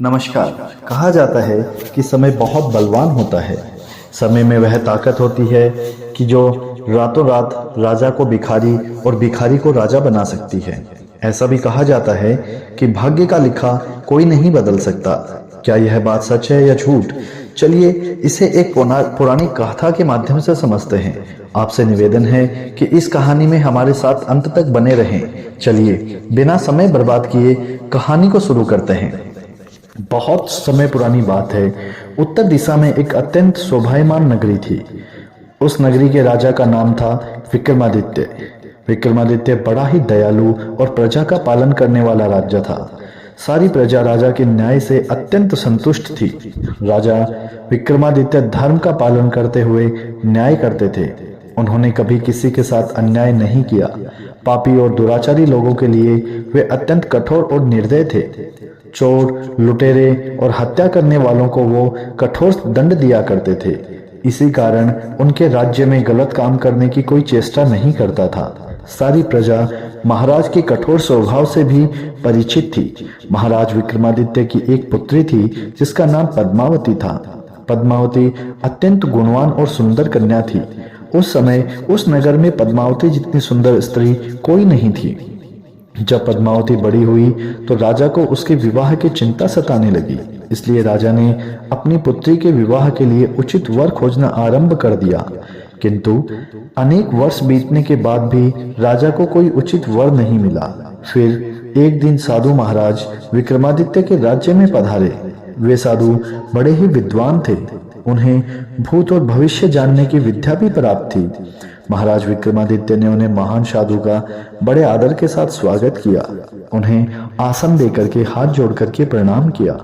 नमस्कार। कहा जाता है कि समय बहुत बलवान होता है। समय में वह ताकत होती है कि जो रातों रात राजा को भिखारी और भिखारी को राजा बना सकती है। ऐसा भी कहा जाता है कि भाग्य का लिखा कोई नहीं बदल सकता। क्या यह बात सच है या झूठ? चलिए इसे एक पुरानी गाथा के माध्यम से समझते हैं। आपसे निवेदन है कि इस कहानी में हमारे साथ अंत तक बने रहें। चलिए बिना समय बर्बाद किए कहानी को शुरू करते हैं। बहुत समय पुरानी बात है। उत्तर दिशा में एक अत्यंत शोभायमान नगरी थी। उस नगरी के राजा का नाम था विक्रमादित्य। विक्रमादित्य बड़ा ही दयालु और प्रजा का पालन करने वाला राजा था। सारी प्रजा राजा के न्याय से अत्यंत संतुष्ट थी। राजा विक्रमादित्य धर्म का पालन करते हुए न्याय करते थे। उन्होंने कभी किसी के साथ अन्याय नहीं किया। पापी और दुराचारी लोगों के लिए वे अत्यंत कठोर और निर्दय थे। चोर, लुटेरे और हत्या करने वालों को वो कठोर दंड दिया करते थे। इसी कारण उनके राज्य में गलत काम करने की कोई चेष्टा नहीं करता था। सारी प्रजा महाराज के कठोर स्वभाव से भी परिचित थी। महाराज विक्रमादित्य की एक पुत्री थी जिसका नाम पद्मावती था। पद्मावती अत्यंत गुणवान और सुंदर कन्या थी। उस समय उस नगर में पद्मावती जितनी सुंदर स्त्री कोई नहीं थी। जब पद्मावती बड़ी हुई तो राजा को उसके विवाह की चिंता सताने लगी। इसलिए राजा ने अपनी पुत्री के विवाह के लिए उचित वर खोजना आरंभ कर दिया। किंतु अनेक वर्ष बीतने के बाद भी राजा को कोई उचित वर नहीं मिला। फिर एक दिन साधु महाराज विक्रमादित्य के राज्य में पधारे। वे साधु बड़े ही विद्वान थे। उन्हें भूत और भविष्य जानने की विद्या भी प्राप्त थी। महाराज विक्रमादित्य ने उन्हें महान साधु का बड़े आदर के साथ स्वागत किया। उन्हें आसन देकर के हाथ जोड़ करके प्रणाम किया।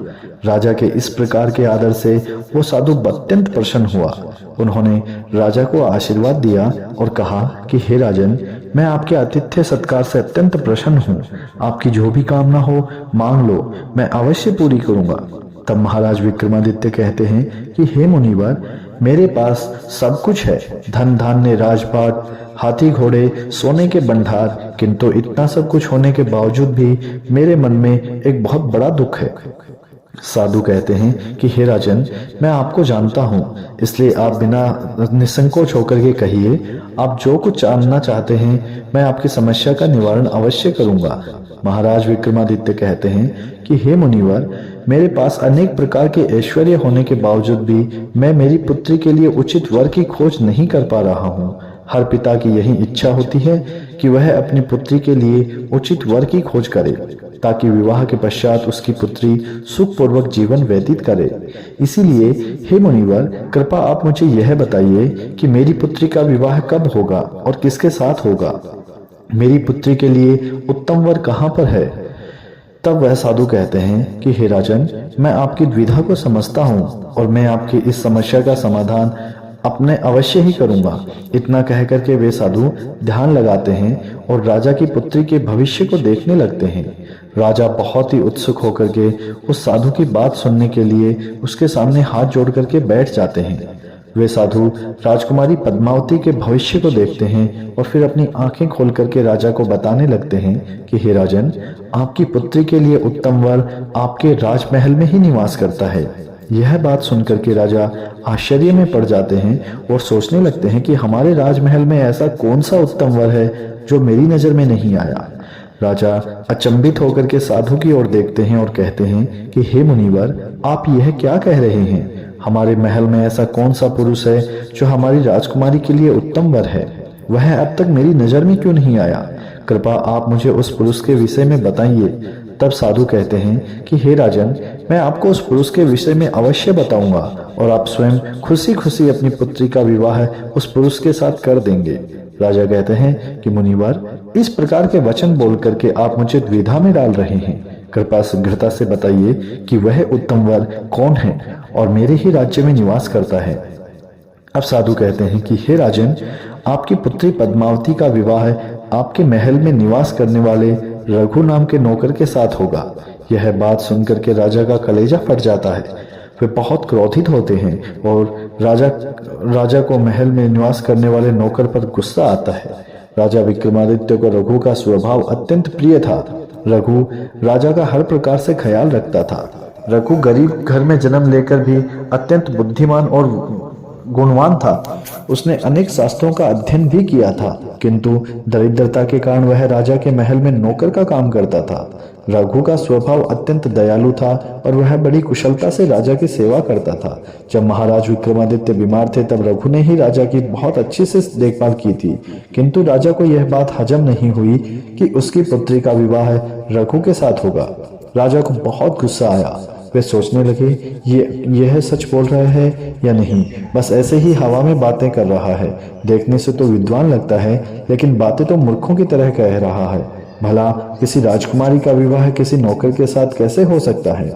राजा के इस प्रकार के आदर से वो साधु अत्यंत प्रसन्न हुआ। उन्होंने राजा को आशीर्वाद दिया और कहा कि हे राजन, मैं आपके आतिथ्य सत्कार से अत्यंत प्रसन्न हूँ। आपकी जो भी कामना हो मांग लो, मैं अवश्य पूरी करूंगा। तब महाराज विक्रमादित्य कहते हैं कि हे मुनिवर, मेरे पास सब कुछ है, धन धान्य, राजपाट, हाथी घोड़े, सोने के भंडार, किंतु इतना सब कुछ होने के बावजूद भी मेरे मन में एक बहुत बड़ा दुख है। साधु कहते हैं कि हे राजन, मैं आपको जानता हूँ, इसलिए आप बिना निसंकोच होकर के कहिए। आप जो कुछ जानना चाहते हैं मैं आपकी समस्या का निवारण अवश्य करूंगा। महाराज विक्रमादित्य कहते हैं कि हे मुनिवर, मेरे पास अनेक प्रकार के ऐश्वर्य होने के बावजूद भी मैं मेरी पुत्री के लिए उचित वर की खोज नहीं कर पा रहा हूँ। हर पिता की यही इच्छा होती है कि वह अपनी पुत्री के लिए उचित वर की खोज करे, ताकि विवाह के पश्चात उसकी पुत्री सुखपूर्वक जीवन व्यतीत करे। इसीलिए हे मुनिवर, कृपा आप मुझे यह बताइए कि मेरी पुत्री का विवाह कब होगा और किसके साथ होगा। मेरी पुत्री के लिए उत्तम वर कहाँ पर है। तब वह साधु कहते हैं कि हे राजन, मैं आपकी द्विधा को समझता हूँ और मैं आपकी इस समस्या का समाधान अपने अवश्य ही करूंगा। इतना कह करके वे साधु ध्यान लगाते हैं और राजा की पुत्री के भविष्य को देखने लगते हैं। राजा बहुत ही उत्सुक होकर के उस साधु की बात सुनने के लिए उसके सामने हाथ जोड़ करके बैठ जाते हैं। वे साधु राजकुमारी पद्मावती के भविष्य को देखते हैं और फिर अपनी आंखें खोल करके राजा को बताने लगते हैं कि हे राजन, आपकी पुत्री के लिए उत्तम वर आपके राजमहल में ही निवास करता है। यह बात सुनकर के राजा आश्चर्य में पड़ जाते हैं और सोचने लगते हैं कि हमारे राजमहल में ऐसा कौन सा उत्तम वर है जो मेरी नजर में नहीं आया। राजा अचंभित होकर के साधु की ओर देखते हैं और कहते हैं कि हे मुनिवर, आप यह क्या कह रहे हैं। हमारे महल में ऐसा कौन सा पुरुष है जो हमारी राजकुमारी के लिए उत्तम वर है। वह अब तक मेरी नजर में क्यों नहीं आया। कृपा आप मुझे उस पुरुष के विषय में बताइए। तब साधु कहते हैं कि हे राजन, मैं आपको उस पुरुष के विषय में अवश्य बताऊंगा और आप स्वयं खुशी खुशी अपनी पुत्री का विवाह उस पुरुष के साथ कर देंगे। राजा कहते हैं कि मुनिवर, इस प्रकार के वचन बोल करके आप मुझे द्विधा में डाल रहे हैं। कृपा शीघ्रता से बताइए कि वह उत्तम वर कौन है और मेरे ही राज्य में निवास करता है। अब साधु कहते हैं कि हे राजन, आपकी पुत्री पद्मावती का विवाह आपके महल में निवास करने वाले रघु नाम के नौकर के साथ होगा। यह बात सुनकर के राजा का कलेजा फट जाता है। वे बहुत क्रोधित होते हैं और राजा को महल में निवास करने वाले नौकर पर गुस्सा आता है। राजा विक्रमादित्य को रघु का स्वभाव अत्यंत प्रिय था। रघु राजा का हर प्रकार से ख्याल रखता था। रघु गरीब घर में जन्म लेकर भी अत्यंत बुद्धिमान और गुणवान था। उसने अनेक शास्त्रों का अध्ययन भी किया था, किंतु दरिद्रता के कारण वह राजा के महल में नौकर का काम करता था। रघु का स्वभाव अत्यंत दयालु था और वह बड़ी कुशलता से राजा की सेवा करता था। जब महाराज विक्रमादित्य बीमार थे तब रघु ने ही राजा की बहुत अच्छी से देखभाल की थी, किंतु राजा को यह बात हजम नहीं हुई कि उसकी पुत्री का विवाह रघु के साथ होगा। राजा को बहुत गुस्सा आया। वे सोचने लगे, यह सच बोल रहा है या नहीं, बस ऐसे ही हवा में बातें कर रहा है। देखने से तो विद्वान लगता है, लेकिन बातें तो मूर्खों की तरह कह रहा है। भला किसी राजकुमारी का विवाह किसी नौकर के साथ कैसे हो सकता है?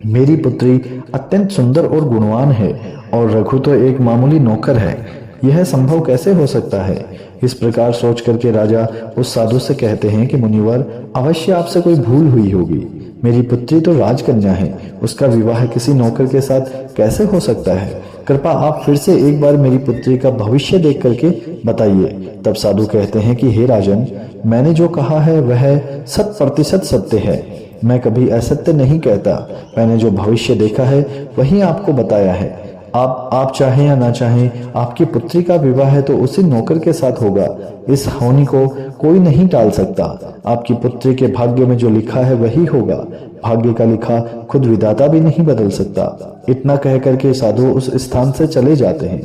मेरी पुत्री अत्यंत सुंदर और गुणवान है और रघु तो एक मामूली नौकर है। यह संभव कैसे हो सकता है? इस प्रकार सोच करके राजा उस साधु से कहते हैं कि मुनिवर, अवश्य आपसे कोई भूल हुई होगी। मेरी पुत्री तो राजकन्या है, उसका विवाह किसी नौकर के साथ कैसे हो सकता है? कृपया आप फिर से एक बार मेरी पुत्री का भविष्य देख करके बताइए। तब साधु कहते हैं कि हे राजन, मैंने जो कहा है वह 100% सत्य है। मैं कभी असत्य नहीं कहता। मैंने जो भविष्य देखा है वही आपको बताया है। आप चाहें या ना चाहें, आपकी पुत्री का विवाह है तो उसी नौकर के साथ होगा। इस होनी को कोई नहीं टाल सकता। आपकी पुत्री के भाग्य में जो लिखा है वही होगा। भाग्य का लिखा खुद विधाता भी नहीं बदल सकता। इतना कह करके साधु उस स्थान से चले जाते हैं।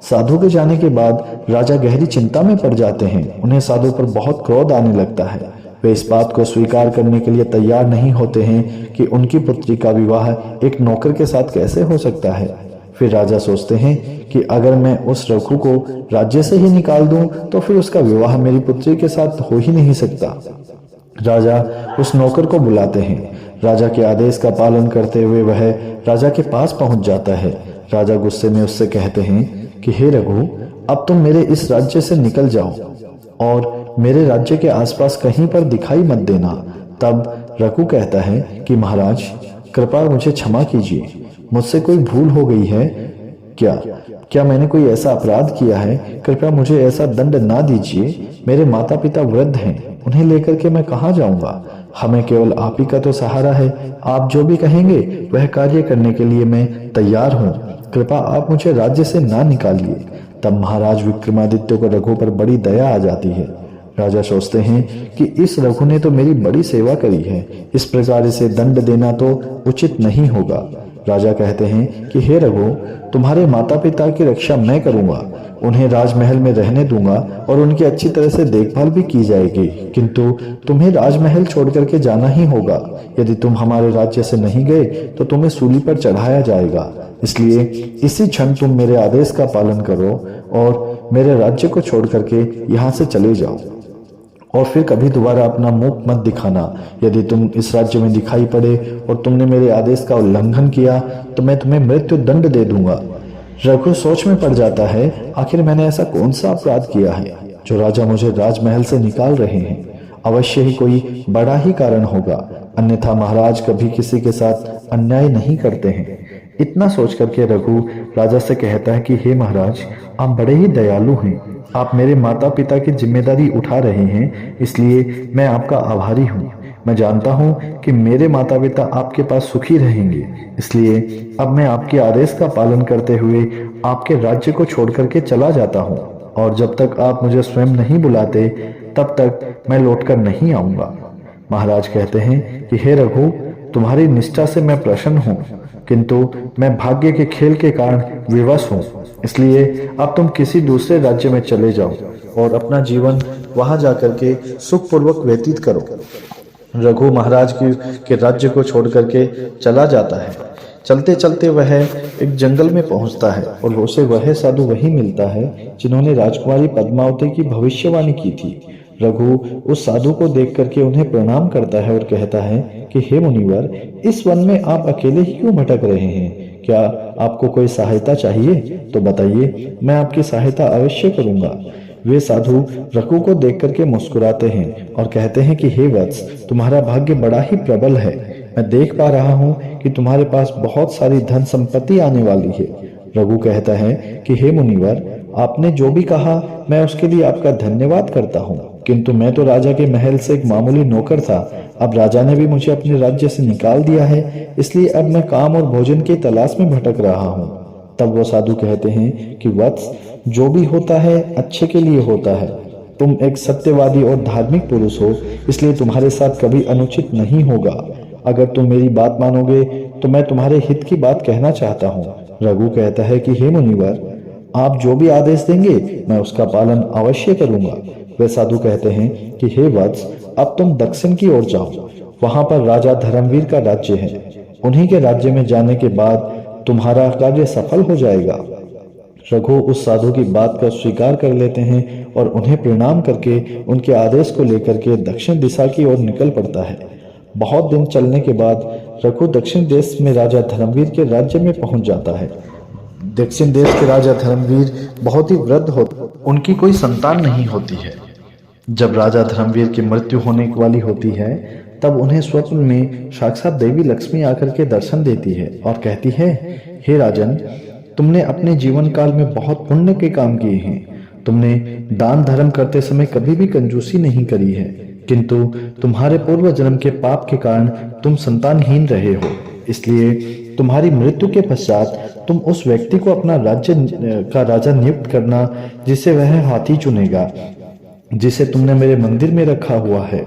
साधु के जाने के बाद राजा गहरी चिंता में पड़ जाते हैं। उन्हें साधु पर बहुत क्रोध आने लगता है। वे इस बात को स्वीकार करने के लिए तैयार नहीं होते हैं कि उनकी पुत्री का विवाह एक नौकर के साथ कैसे हो सकता है। फिर राजा सोचते हैं कि अगर मैं उस रघु को राज्य से ही निकाल दूं तो फिर उसका विवाह मेरी पुत्री के साथ हो ही नहीं सकता। राजा उस नौकर को बुलाते हैं। राजा के आदेश का पालन करते हुए वह राजा के पास पहुंच जाता है। राजा गुस्से में उससे कहते हैं कि हे रघु, अब तुम मेरे इस राज्य से निकल जाओ और मेरे राज्य के आसपास कहीं पर दिखाई मत देना। तब रघु कहता है कि महाराज, कृपया मुझे क्षमा कीजिए। मुझसे कोई भूल हो गई है क्या मैंने कोई ऐसा अपराध किया है? कृपया मुझे ऐसा दंड ना दीजिए। मेरे माता पिता वृद्ध हैं, उन्हें लेकर के मैं कहाँ जाऊंगा? हमें केवल आप ही का तो सहारा है। आप जो भी कहेंगे वह कार्य करने के लिए मैं तैयार हूँ। कृपया आप मुझे राज्य से ना निकालिए। तब महाराज विक्रमादित्य को रघु पर बड़ी दया आ जाती है। राजा सोचते हैं कि इस रघु ने तो मेरी बड़ी सेवा करी है, इस प्रकार इसे दंड देना तो उचित नहीं होगा। राजा कहते हैं कि हे रघु, तुम्हारे माता पिता की रक्षा मैं करूंगा। उन्हें राजमहल में रहने दूंगा और उनकी अच्छी तरह से देखभाल भी की जाएगी, किंतु तुम्हें राजमहल छोड़ करके जाना ही होगा। यदि तुम हमारे राज्य से नहीं गए तो तुम्हें सूली पर चढ़ाया जाएगा। इसलिए इसी क्षण तुम मेरे आदेश का पालन करो और मेरे राज्य को छोड़ करके यहाँ से चले जाओ और फिर कभी दोबारा अपना मुख मत दिखाना। यदि तुम इस राज्य में दिखाई पड़े और तुमने मेरे आदेश का उल्लंघन किया तो मैं तुम्हें मृत्यु दंड दे दूंगा। रघु सोच में पड़ जाता है, आखिर मैंने ऐसा कौन सा अपराध किया है जो राजा मुझे राजमहल से निकाल रहे हैं? अवश्य ही कोई बड़ा ही कारण होगा, अन्यथा महाराज कभी किसी के साथ अन्याय नहीं करते हैं। इतना सोच करके रघु राजा से कहता है कि हे महाराज, आप बड़े ही दयालु हैं। आप मेरे माता पिता की जिम्मेदारी उठा रहे हैं, इसलिए मैं आपका आभारी हूँ। मैं जानता हूँ कि मेरे माता पिता आपके पास सुखी रहेंगे, इसलिए अब मैं आपके आदेश का पालन करते हुए आपके राज्य को छोड़ करके चला जाता हूँ और जब तक आप मुझे स्वयं नहीं बुलाते तब तक मैं लौटकर नहीं आऊंगा। महाराज कहते हैं कि हे रघु, तुम्हारी निष्ठा से मैं प्रसन्न हूँ, किंतु मैं भाग्य के खेल के कारण विवश हूँ। इसलिए अब तुम किसी दूसरे राज्य में चले जाओ और अपना जीवन वहां जाकर के सुखपूर्वक व्यतीत करो। रघु महाराज के राज्य को छोड़ करके चला जाता है। चलते चलते वह एक जंगल में पहुंचता है और उसे वह साधु वही मिलता है जिन्होंने राजकुमारी पद्मावती की भविष्यवाणी की थी। रघु उस साधु को देख करके उन्हें प्रणाम करता है और कहता है कि हे मुनिवर, इस वन में आप अकेले ही क्यों भटक रहे हैं? क्या आपको कोई सहायता चाहिए तो बताइए, मैं आपकी सहायता अवश्य करूंगा। वे साधु रघु को देख करके मुस्कुराते हैं और कहते हैं कि हे वत्स, तुम्हारा भाग्य बड़ा ही प्रबल है। मैं देख पा रहा हूँ कि तुम्हारे पास बहुत सारी धन संपत्ति आने वाली है। रघु कहता है कि हे मुनिवर, आपने जो भी कहा मैं उसके लिए आपका धन्यवाद करता हूँ। किंतु मैं तो राजा के महल से एक मामूली नौकर था। अब राजा ने भी मुझे अपने राज्य से निकाल दिया है, इसलिए अब मैं काम और भोजन की तलाश में भटक रहा हूँ। तब वो साधु कहते हैं कि वत्स, जो भी होता है अच्छे के लिए होता है। तुम एक सत्यवादी और धार्मिक पुरुष हो, इसलिए तुम्हारे साथ कभी अनुचित नहीं होगा। अगर तुम मेरी बात मानोगे तो मैं तुम्हारे हित की बात कहना चाहता हूँ। रघु कहता है कि हे मुनिवर, आप जो भी आदेश देंगे मैं उसका पालन अवश्य करूंगा। वे साधु कहते हैं कि हे वत्स, अब तुम दक्षिण की ओर जाओ, वहां पर राजा धर्मवीर का राज्य है। उन्हीं के राज्य में जाने के बाद तुम्हारा कार्य सफल हो जाएगा। रघु उस साधु की बात का स्वीकार कर लेते हैं और उन्हें प्रणाम करके उनके आदेश को लेकर के दक्षिण दिशा की ओर निकल पड़ता है। बहुत दिन चलने के बाद रघु दक्षिण देश में राजा धर्मवीर के राज्य में पहुंच जाता है। दक्षिण देश के राजा धर्मवीर बहुत ही वृद्ध होते, उनकी कोई संतान नहीं होती है। जब राजा धर्मवीर की मृत्यु होने वाली होती है, तब उन्हें स्वप्न में साक्षात देवी लक्ष्मी आकर के दर्शन देती है और कहती है, हे राजन, तुमने अपने जीवन काल में बहुत पुण्य के काम किए हैं। तुमने दान धर्म करते समय कभी भी कंजूसी नहीं करी है, किंतु तुम्हारे पूर्व जन्म के पाप के कारण तुम संतानहीन रहे हो। इसलिए तुम्हारी मृत्यु के पश्चात तुम उस व्यक्ति को अपना राज्य का राजा नियुक्त करना जिसे वह हाथी चुनेगा, जिसे तुमने मेरे मंदिर में रखा हुआ है।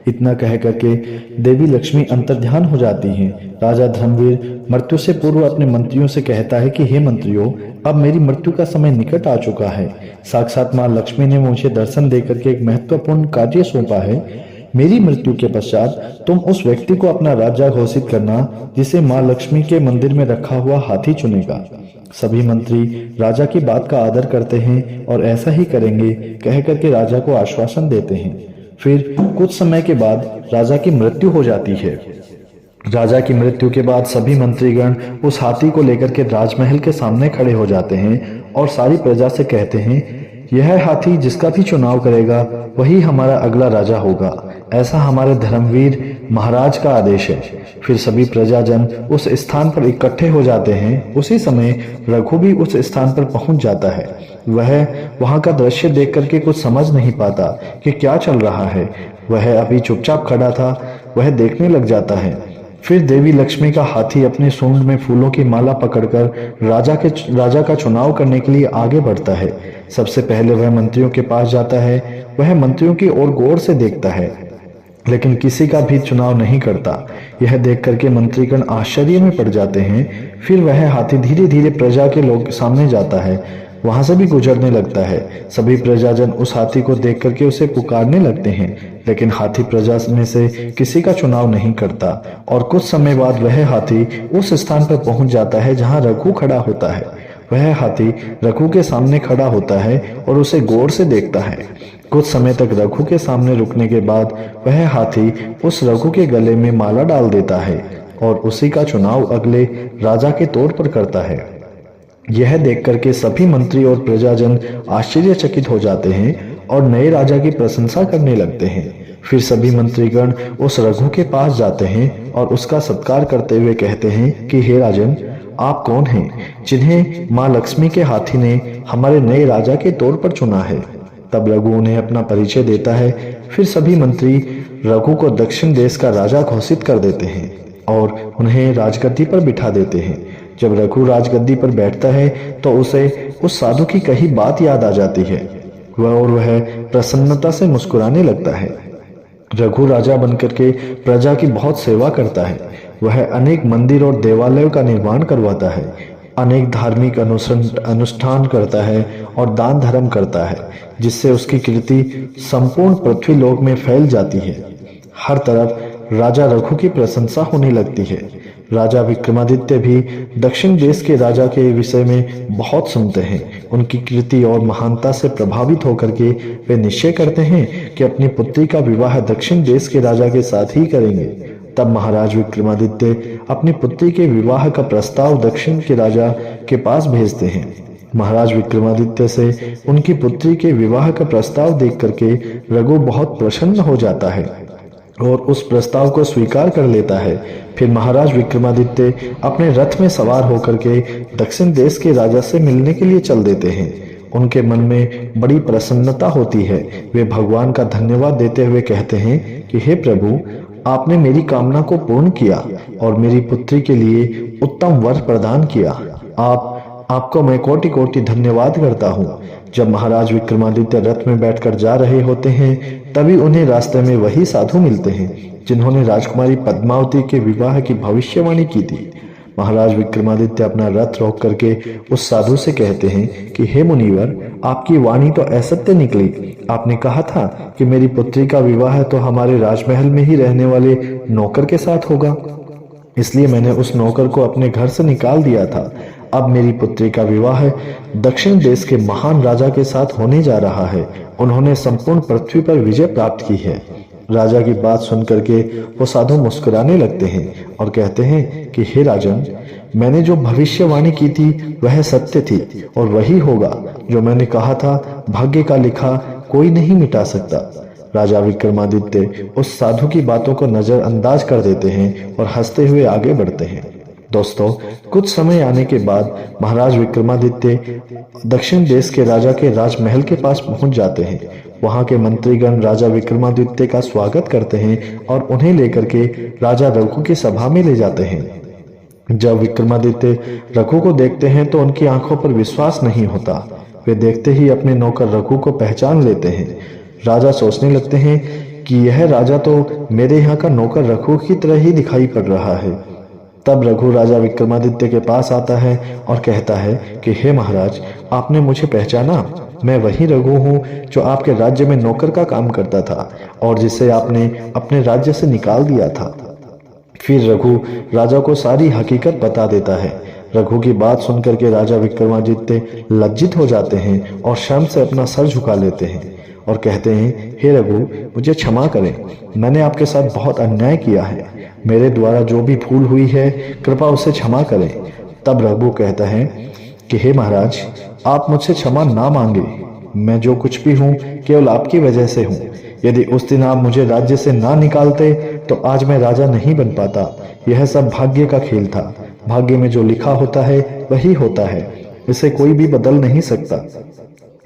इतना कह करके देवी लक्ष्मी अंतर्ध्यान हो जाती हैं। राजा धर्मवीर मृत्यु से पूर्व अपने मंत्रियों से कहता है कि हे मंत्रियों, अब मेरी मृत्यु का समय निकट आ चुका है। साक्षात मां लक्ष्मी ने मुझे दर्शन देकर के एक महत्वपूर्ण कार्य सौंपा है। मेरी मृत्यु के पश्चात तुम उस व्यक्ति को अपना राजा घोषित करना जिसे मां लक्ष्मी के मंदिर में रखा हुआ हाथी चुनेगा। सभी मंत्री राजा की बात का आदर करते हैं और ऐसा ही करेंगे कह करके राजा को आश्वासन देते हैं। फिर कुछ समय के बाद राजा की मृत्यु हो जाती है। राजा की मृत्यु के बाद सभी मंत्रीगण उस हाथी को लेकर के राजमहल के सामने खड़े हो जाते हैं और सारी प्रजा से कहते हैं, यह हाथी जिसका भी चुनाव करेगा वही हमारा अगला राजा होगा। ऐसा हमारे धर्मवीर महाराज का आदेश है। फिर सभी प्रजाजन उस स्थान पर इकट्ठे हो जाते हैं। उसी समय रघु भी उस स्थान पर पहुंच जाता है। वह वहां का दृश्य देख करके कुछ समझ नहीं पाता कि क्या चल रहा है। वह अभी चुपचाप खड़ा था, वह देखने लग जाता है। फिर देवी लक्ष्मी का हाथी अपने सूंड में फूलों की माला पकड़कर राजा का चुनाव करने के लिए आगे बढ़ता है। सबसे पहले वह मंत्रियों के पास जाता है। वह मंत्रियों की ओर गौर से देखता है, लेकिन किसी का भी चुनाव नहीं करता। यह देख करके मंत्रीगण आश्चर्य में पड़ जाते हैं। फिर वह हाथी धीरे धीरे प्रजा के लोग सामने जाता है, वहां से भी गुजरने लगता है। सभी प्रजाजन उस हाथी को देख करके उसे पुकारने लगते हैं, लेकिन हाथी प्रजा में से किसी का चुनाव नहीं करता। और कुछ समय बाद वह हाथी उस स्थान पर पहुंच जाता है जहां रघु खड़ा होता है। वह हाथी रघु के सामने खड़ा होता है और उसे गौर से देखता है। कुछ समय तक रघु के सामने रुकने के बाद वह हाथी उस रघु के गले में माला डाल देता है और उसी का चुनाव अगले राजा के तौर पर करता है। यह देख करके सभी मंत्री और प्रजाजन आश्चर्यचकित हो जाते हैं और नए राजा की प्रशंसा करने लगते हैं। फिर सभी मंत्रीगण उस रघु के पास जाते हैं और उसका सत्कार करते हुए कहते हैं कि हे राजन, आप कौन हैं जिन्हें मां लक्ष्मी के हाथी ने हमारे नए राजा के तौर पर चुना है। तब रघु उन्हें अपना परिचय देता है। फिर सभी मंत्री रघु को दक्षिण देश का राजा घोषित कर देते हैं और उन्हें राजगद्दी पर बिठा देते हैं। जब रघु राजगद्दी पर बैठता है तो उसे उस साधु की कही बात याद आ जाती है। वह प्रसन्नता से मुस्कुराने लगता है। रघु राजा बनकर के प्रजा की बहुत सेवा करता है। वह अनेक मंदिर और देवालयों का निर्माण करवाता है, अनेक धार्मिक अनुष्ठान करता है और दान धर्म करता है, जिससे उसकी कीर्ति संपूर्ण पृथ्वी लोक में फैल जाती है। हर तरफ राजा रघु की प्रशंसा होने लगती है। राजा विक्रमादित्य भी दक्षिण देश के राजा के विषय में बहुत सुनते हैं। उनकी कीर्ति और महानता से प्रभावित होकर के वे निश्चय करते हैं कि अपनी पुत्री का विवाह दक्षिण देश के राजा के साथ ही करेंगे। तब महाराज विक्रमादित्य अपनी पुत्री के विवाह का प्रस्ताव दक्षिण के राजा के पास भेजते हैं। महाराज विक्रमादित्य से उनकी पुत्री के विवाह का प्रस्ताव देख करके रघु बहुत प्रसन्न हो जाता है और उस प्रस्ताव को स्वीकार कर लेता है। फिर महाराज विक्रमादित्य अपने रथ में सवार होकर के दक्षिण देश के राजा से मिलने के लिए चल देते हैं उनके मन में बड़ी प्रसन्नता होती है। वे भगवान का धन्यवाद देते हुए कहते हैं कि हे प्रभु, आपने मेरी कामना को पूर्ण किया और मेरी पुत्री के लिए उत्तम वर प्रदान किया। आपको मैं कोटि कोटि धन्यवाद करता हूँ। जब महाराज विक्रमादित्य रथ में बैठकर जा रहे होते हैं, तभी उन्हें रास्ते में वही साधु मिलते हैं जिन्होंने राजकुमारी पद्मावती के विवाह की भविष्यवाणी की थी। महाराज विक्रमादित्य अपना रथ रोक करके उस साधु से कहते हैं कि हे मुनिवर, आपकी वाणी तो असत्य निकली। आपने कहा था कि मेरी पुत्री का विवाह तो हमारे राजमहल में ही रहने वाले नौकर के साथ होगा, इसलिए मैंने उस नौकर को अपने घर से निकाल दिया था। अब मेरी पुत्री का विवाह दक्षिण देश के महान राजा के साथ होने जा रहा है। उन्होंने संपूर्ण पृथ्वी पर विजय प्राप्त की है। राजा की बात सुनकर के वो साधु मुस्कुराने लगते हैं और कहते हैं कि हे राजन, मैंने जो भविष्यवाणी की थी वह सत्य थी और वही होगा जो मैंने कहा था। भाग्य का लिखा कोई नहीं मिटा सकता। राजा विक्रमादित्य उस साधु की बातों को नजरअंदाज कर देते हैं और हंसते हुए आगे बढ़ते हैं। दोस्तों, कुछ समय आने के बाद महाराज विक्रमादित्य दक्षिण देश के राजा के राजमहल के पास पहुंच जाते हैं। वहां के मंत्रीगण राजा विक्रमादित्य का स्वागत करते हैं और उन्हें लेकर के राजा रघु की सभा में ले जाते हैं। जब विक्रमादित्य रघु को देखते हैं तो उनकी आंखों पर विश्वास नहीं होता। वे देखते ही अपने नौकर रघु को पहचान लेते हैं। राजा सोचने लगते हैं कि यह राजा तो मेरे यहाँ का नौकर रघु की तरह ही दिखाई पड़ रहा है। तब रघु राजा विक्रमादित्य के पास आता है और कहता है कि हे महाराज, आपने मुझे पहचाना? मैं वही रघु हूँ जो आपके राज्य में नौकर का काम करता था और जिसे आपने अपने राज्य से निकाल दिया था। फिर रघु राजा को सारी हकीकत बता देता है। रघु की बात सुनकर के राजा विक्रमादित्य लज्जित हो जाते हैं और शर्म से अपना सर झुका लेते हैं और कहते हैं, हे रघु, मुझे क्षमा करें। मैंने आपके साथ बहुत अन्याय किया है। मेरे द्वारा जो भी भूल हुई है, कृपा उसे क्षमा करें। तब रघु कहता है कि हे महाराज, आप मुझसे क्षमा ना मांगे। मैं जो कुछ भी हूँ केवल आपकी वजह से हूँ। यदि उस दिन आप मुझे राज्य से ना निकालते तो आज मैं राजा नहीं बन पाता। यह सब भाग्य का खेल था। भाग्य में जो लिखा होता है वही होता है, इसे कोई भी बदल नहीं सकता।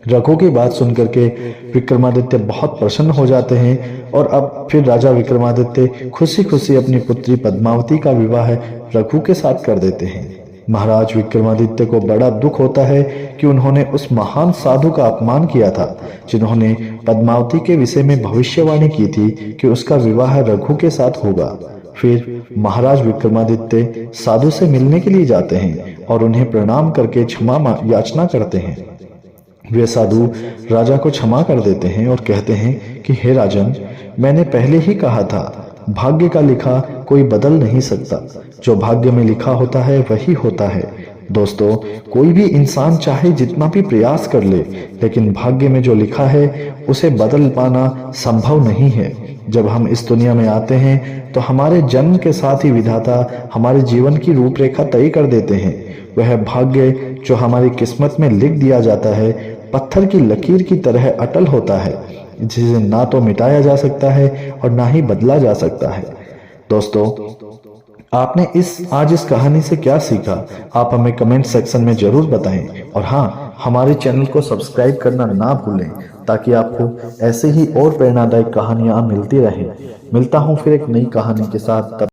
रघु की बात सुनकर के विक्रमादित्य बहुत प्रसन्न हो जाते हैं और अब फिर राजा विक्रमादित्य खुशी खुशी अपनी पुत्री पद्मावती का विवाह रघु के साथ कर देते हैं। महाराज विक्रमादित्य को बड़ा दुख होता है कि उन्होंने उस महान साधु का अपमान किया था जिन्होंने पद्मावती के विषय में भविष्यवाणी की थी कि उसका विवाह रघु के साथ होगा। फिर महाराज विक्रमादित्य साधु से मिलने के लिए जाते हैं और उन्हें प्रणाम करके क्षमा याचना करते हैं। वे साधु राजा को क्षमा कर देते हैं और कहते हैं कि हे राजन, मैंने पहले ही कहा था, भाग्य का लिखा कोई बदल नहीं सकता। जो भाग्य में लिखा होता है वही होता है। दोस्तों, कोई भी इंसान चाहे जितना भी प्रयास कर ले, लेकिन भाग्य में जो लिखा है उसे बदल पाना संभव नहीं है। जब हम इस दुनिया में आते हैं तो हमारे जन्म के साथ ही विधाता हमारे जीवन की रूपरेखा तय कर देते हैं। वह भाग्य जो हमारी किस्मत में लिख दिया जाता है पत्थर की लकीर की तरह अटल होता है, जिसे ना तो मिटाया जा सकता है और ना ही बदला जा सकता है। दोस्तों, आपने आज इस कहानी से क्या सीखा? आप हमें कमेंट सेक्शन में जरूर बताएं और हाँ, हमारे चैनल को सब्सक्राइब करना ना भूलें ताकि आपको ऐसे ही और प्रेरणादायक कहानियां मिलती रहें। मिलता हूं फिर एक नई कहानी के साथ।